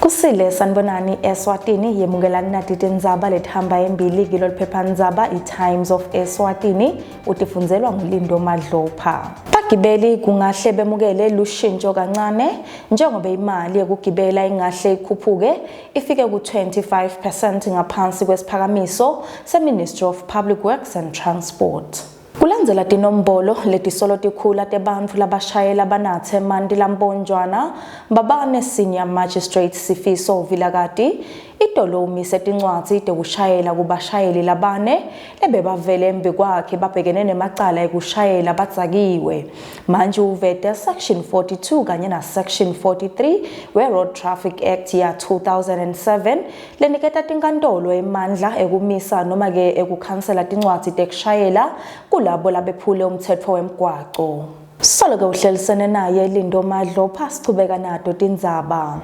Kusile sanibonani eSwatini yemukelani nathi tindzaba lethamba embili kilo liphephandzaba iTimes of eSwatini utifunzelwa nguLindo Madlopha. Bagibeli kungahle bemukele lushintsho kancane njengoba imali yokugibela ingahle ikhuphuke ifike ku25% ngaphansi kwesiphakamiso seMinistry of Public Works and Transport. Kulandzela tinombolo letisolo tikhula tebantfu labashayela banathe emanti lamponjwana babane Senior Magistrate Sifiso Vilakati itolo umise tincwadzi tekushayela kubashayeli labane lebebavele embi kwakhe babhekene nemacala ekushayela badzakiwe. Manje uvete Section 42 kanye na Section 43 we-Road Traffic Act ya 2007 leniketa tinkantolo emandla ekumisa noma ke ekukhansela tincwadzi tekushayela kulabo labephule umthetho wemgwaco. Solo ke uhlelisene naye Lindo Madlopha sichubeka nato tindzaba.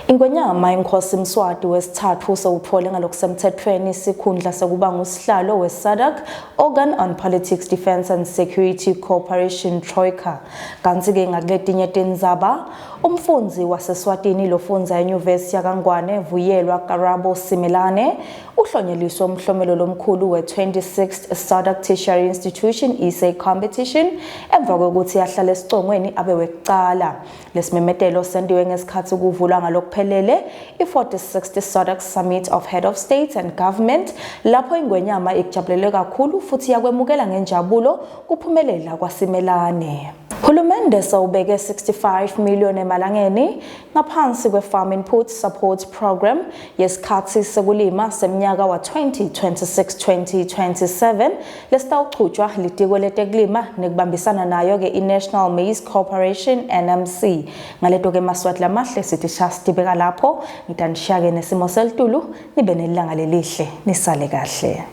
Ingwenyama iNkosi Mswati wesithathu sewuthole ngalokusemthethweni isikhundla sekuba ngusihlalo weSADC Organ on Politics Defence and Security Cooperation Troika. Kanti ke ngakuletinye tindzaba umfundzi waseSwatini lofundza eNyuvesi yaKangwane Vuyelwa Karabo Simelane uhlonyeliswe umhlomelo lomkhulu we-26th SADC Tertiary Institution Essay Competition emva kokuthi yahlala esicongweni abe wekucala. Lesimemetelo sendiwe ngesikhathi kuvulwa ngalokuphelele i-46th SADC Summit of Head of State and Government lapho ingwenyama ikujabulele kakhulu futhi yakwemukela ngenjabulo kuphumelela kwaSimelane. Hulumende sawubeke 65 million emalangeni ngaphansi kwe-Farm Input Support Program yesikhathi sekulima seminyaka wa 2026-2027 lesitawuchutshwa litiko letekulima nekubambisana nayo ke iNational Maize Corporation NMC. Ngaleto ke maswati lamahle sithi shasitibeka lapho ngitanishiya ke nesimo selitulu nibe nelanga lelihle nisale kahle.